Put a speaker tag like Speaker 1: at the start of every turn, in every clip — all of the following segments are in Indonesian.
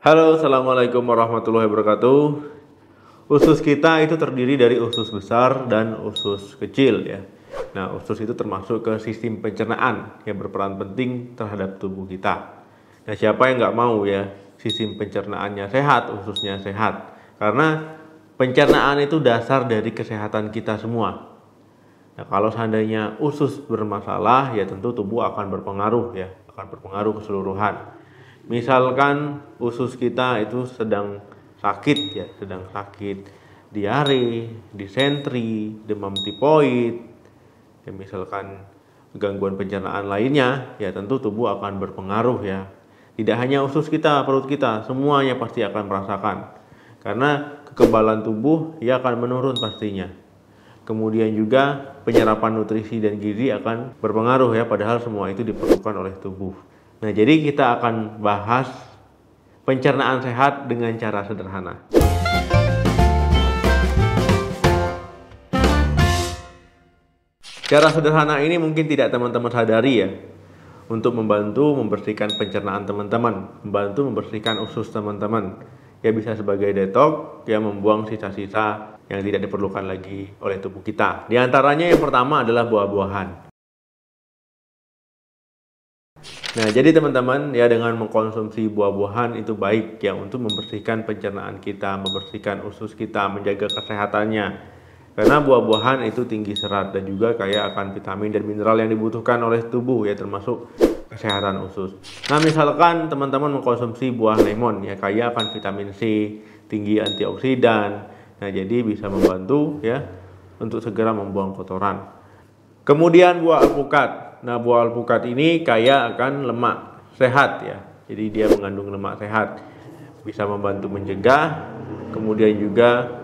Speaker 1: Halo, assalamualaikum warahmatullahi wabarakatuh. Usus kita itu terdiri dari usus besar dan usus kecil ya. Nah, usus itu termasuk ke sistem pencernaan yang berperan penting terhadap tubuh kita. Nah, siapa yang nggak mau ya sistem pencernaannya sehat, ususnya sehat? Karena pencernaan itu dasar dari kesehatan kita semua. Nah, kalau seandainya usus bermasalah, ya tentu tubuh akan berpengaruh ya, akan berpengaruh keseluruhan. Misalkan usus kita itu sedang sakit ya, sedang sakit diare, disentri, demam tipoid, ya misalkan gangguan pencernaan lainnya, ya tentu tubuh akan berpengaruh ya. Tidak hanya usus kita, perut kita, semuanya pasti akan merasakan. Karena kekebalan tubuh ya akan menurun pastinya. Kemudian juga penyerapan nutrisi dan gizi akan berpengaruh ya, padahal semua itu diperlukan oleh tubuh. Nah, jadi kita akan bahas pencernaan sehat dengan cara sederhana. Cara sederhana ini mungkin tidak teman-teman sadari ya, untuk membantu membersihkan pencernaan teman-teman, membantu membersihkan usus teman-teman. Ya bisa sebagai detox, ya membuang sisa-sisa yang tidak diperlukan lagi oleh tubuh kita. Di antaranya yang pertama adalah buah-buahan. Nah, jadi teman-teman ya dengan mengkonsumsi buah-buahan itu baik ya untuk membersihkan pencernaan kita, membersihkan usus kita, menjaga kesehatannya. Karena buah-buahan itu tinggi serat dan juga kaya akan vitamin dan mineral yang dibutuhkan oleh tubuh ya, termasuk kesehatan usus. Nah, misalkan teman-teman mengkonsumsi buah lemon ya, kaya akan vitamin C, tinggi antioksidan. Nah, jadi bisa membantu ya untuk segera membuang kotoran. Kemudian buah alpukat. Nah, buah alpukat ini kaya akan lemak sehat ya. Jadi dia mengandung lemak sehat. Bisa membantu mencegah, kemudian juga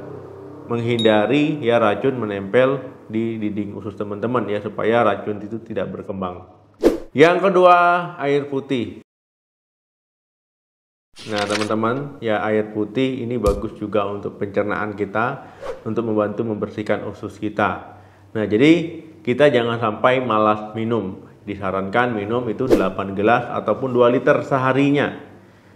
Speaker 1: menghindari ya racun menempel di dinding usus teman-teman ya, supaya racun itu tidak berkembang. Yang kedua, air putih. Nah, teman-teman, ya air putih ini bagus juga untuk pencernaan kita, untuk membantu membersihkan usus kita. Nah, jadi kita jangan sampai malas minum. Disarankan minum itu 8 gelas ataupun 2 liter seharinya.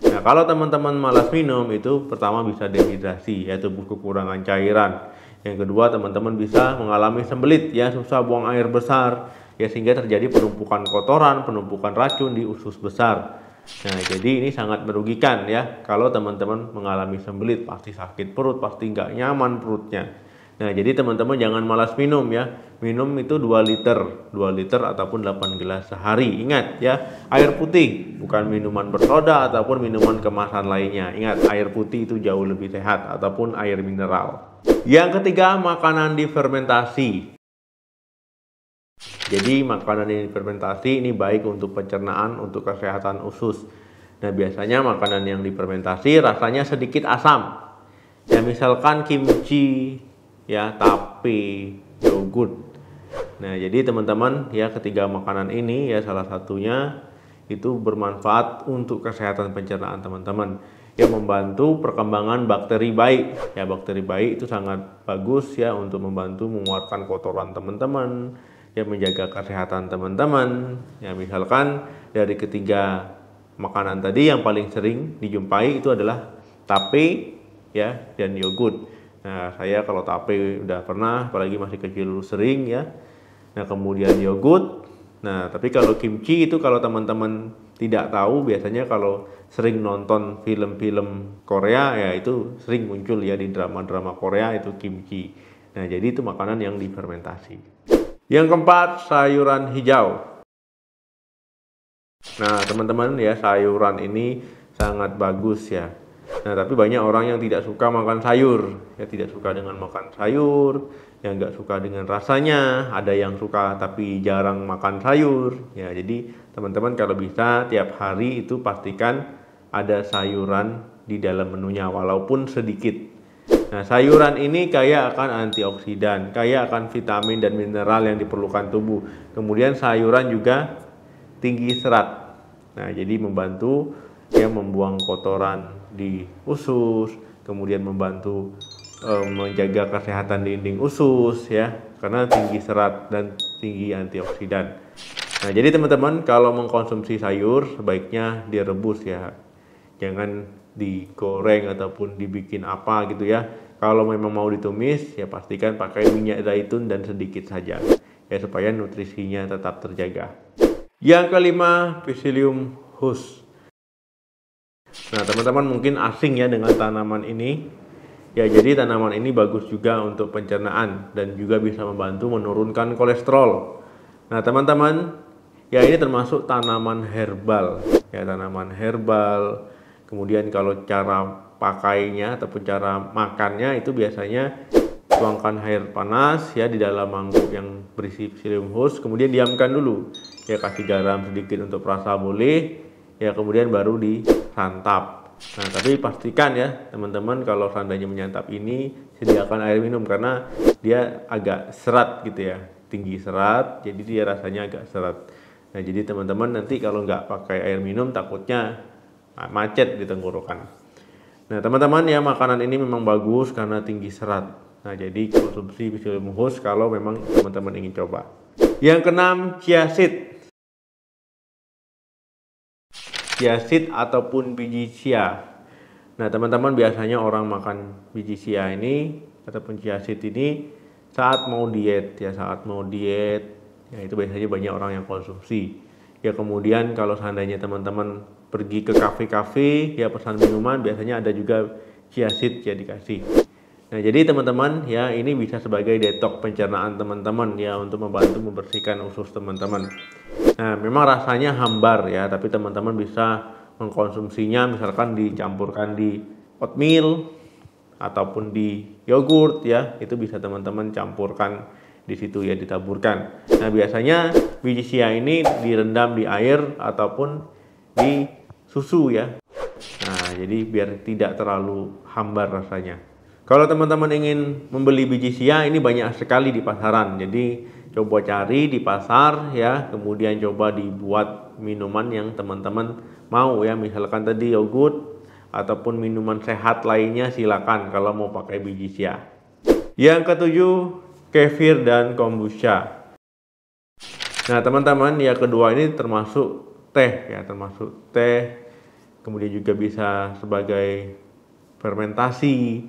Speaker 1: Nah, kalau teman-teman malas minum, itu pertama bisa dehidrasi, ya tubuh kekurangan cairan. Yang kedua, teman-teman bisa mengalami sembelit, ya susah buang air besar, ya sehingga terjadi penumpukan kotoran, penumpukan racun di usus besar. Nah, jadi ini sangat merugikan ya kalau teman-teman mengalami sembelit, pasti sakit perut, pasti nggak nyaman perutnya. Nah, jadi teman-teman jangan malas minum ya. Minum itu 2 liter ataupun 8 gelas sehari. Ingat ya, air putih, bukan minuman bersoda ataupun minuman kemasan lainnya. Ingat, air putih itu jauh lebih sehat ataupun air mineral. Yang ketiga, makanan difermentasi. Jadi makanan yang difermentasi ini baik untuk pencernaan, untuk kesehatan usus. Nah, biasanya makanan yang difermentasi rasanya sedikit asam. Ya misalkan kimchi, ya tape, yogurt. Nah, jadi teman-teman ya ketiga makanan ini ya salah satunya itu bermanfaat untuk kesehatan pencernaan teman-teman, yang membantu perkembangan bakteri baik. Ya, bakteri baik itu sangat bagus ya untuk membantu mengeluarkan kotoran teman-teman, ya menjaga kesehatan teman-teman. Ya, misalkan dari ketiga makanan tadi yang paling sering dijumpai itu adalah tape ya dan yogurt. Nah, saya kalau tape udah pernah, apalagi masih kecil sering ya. Nah, kemudian yogurt. Nah, tapi kalau kimchi itu kalau teman-teman tidak tahu, biasanya kalau sering nonton film-film Korea ya itu sering muncul ya di drama-drama Korea itu kimchi. Nah, jadi itu makanan yang difermentasi. Yang keempat, sayuran hijau. Nah, teman-teman ya, sayuran ini sangat bagus ya. Nah, tapi banyak orang yang tidak suka makan sayur, ya tidak suka dengan makan sayur, yang nggak suka dengan rasanya, ada yang suka tapi jarang makan sayur. Ya, jadi teman-teman kalau bisa tiap hari itu pastikan ada sayuran di dalam menunya walaupun sedikit. Nah, sayuran ini kaya akan antioksidan, kaya akan vitamin dan mineral yang diperlukan tubuh. Kemudian sayuran juga tinggi serat. Nah, jadi membantu yang membuang kotoran di usus, kemudian membantu menjaga kesehatan dinding usus ya, karena tinggi serat dan tinggi antioksidan. Nah, jadi teman-teman kalau mengkonsumsi sayur sebaiknya direbus ya. Jangan digoreng ataupun dibikin apa gitu ya. Kalau memang mau ditumis ya pastikan pakai minyak zaitun dan sedikit saja ya supaya nutrisinya tetap terjaga. Yang kelima, Psyllium husk. Nah, teman-teman mungkin asing ya dengan tanaman ini. Ya, jadi tanaman ini bagus juga untuk pencernaan dan juga bisa membantu menurunkan kolesterol. Nah, teman-teman, ya ini termasuk tanaman herbal. Ya, tanaman herbal. Kemudian kalau cara pakainya ataupun cara makannya itu biasanya tuangkan air panas ya di dalam mangkuk yang berisi Psyllium husk, kemudian diamkan dulu. Ya, kasih garam sedikit untuk perasa boleh. Ya, kemudian baru disantap. Nah, tapi pastikan ya teman-teman kalau seandainya menyantap ini sediakan air minum karena dia agak serat gitu ya, tinggi serat, jadi dia rasanya agak serat. Nah, jadi teman-teman nanti kalau nggak pakai air minum takutnya macet di tenggorokan. Nah, teman-teman ya makanan ini memang bagus karena tinggi serat. Nah, jadi konsumsi Psyllium husk kalau memang teman-teman ingin coba. Yang keenam, chia seed. Chia seed ataupun biji chia. Nah, teman-teman biasanya orang makan biji chia ini ataupun chia seed ini saat mau diet ya, ya itu biasanya banyak orang yang konsumsi. Ya, kemudian kalau seandainya teman-teman pergi ke kafe-kafe ya pesan minuman biasanya ada juga chia seed ya dikasih. Nah, jadi teman-teman ya ini bisa sebagai detox pencernaan teman-teman ya untuk membantu membersihkan usus teman-teman. Nah, memang rasanya hambar ya, tapi teman-teman bisa mengkonsumsinya misalkan dicampurkan di oatmeal ataupun di yogurt ya, itu bisa teman-teman campurkan di situ ya, ditaburkan. Nah, biasanya biji chia ini direndam di air ataupun di susu ya. Nah, jadi biar tidak terlalu hambar rasanya. Kalau teman-teman ingin membeli biji chia ini banyak sekali di pasaran. Jadi coba cari di pasar ya, kemudian coba dibuat minuman yang teman-teman mau ya, misalkan tadi yogurt ataupun minuman sehat lainnya silakan kalau mau pakai biji chia. Yang ketujuh, kefir dan kombucha. Nah, teman-teman ya kedua ini termasuk teh ya, kemudian juga bisa sebagai fermentasi.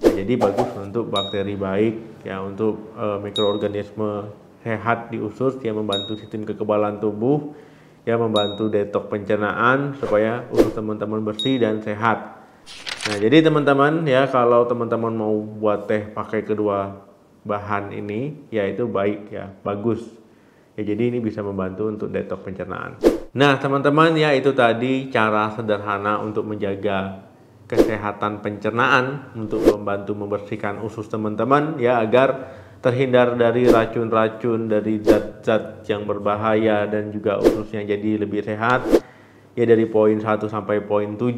Speaker 1: Nah, jadi bagus untuk bakteri baik ya, untuk mikroorganisme sehat di usus yang membantu sistem kekebalan tubuh ya, membantu detox pencernaan supaya usus teman-teman bersih dan sehat. Nah, jadi teman-teman ya kalau teman-teman mau buat teh pakai kedua bahan ini ya itu baik ya, bagus. Ya, jadi ini bisa membantu untuk detox pencernaan. Nah, teman-teman ya itu tadi cara sederhana untuk menjaga kesehatan pencernaan, untuk membantu membersihkan usus teman-teman ya agar terhindar dari racun-racun, dari zat-zat yang berbahaya dan juga ususnya jadi lebih sehat ya, dari poin 1 sampai poin 7.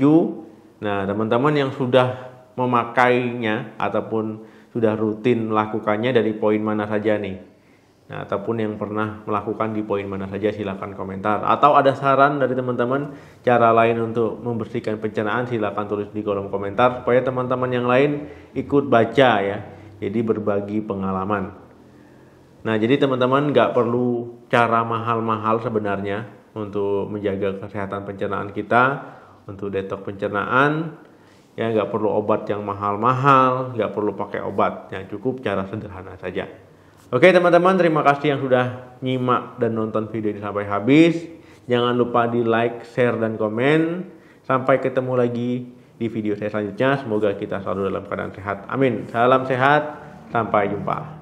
Speaker 1: Nah, teman-teman yang sudah memakainya ataupun sudah rutin melakukannya dari poin mana saja nih? Nah, ataupun yang pernah melakukan di poin mana saja silahkan komentar. Atau ada saran dari teman-teman cara lain untuk membersihkan pencernaan silahkan tulis di kolom komentar supaya teman-teman yang lain ikut baca ya. Jadi berbagi pengalaman. Nah, jadi teman-teman nggak perlu cara mahal-mahal sebenarnya untuk menjaga kesehatan pencernaan kita, untuk detox pencernaan. Ya, nggak perlu obat yang mahal-mahal, nggak perlu pakai obat, yang cukup cara sederhana saja. Oke teman-teman, terima kasih yang sudah nyimak dan nonton video ini sampai habis. Jangan lupa di like, share, dan komen. Sampai ketemu lagi di video saya selanjutnya. Semoga kita selalu dalam keadaan sehat. Amin. Salam sehat. Sampai jumpa.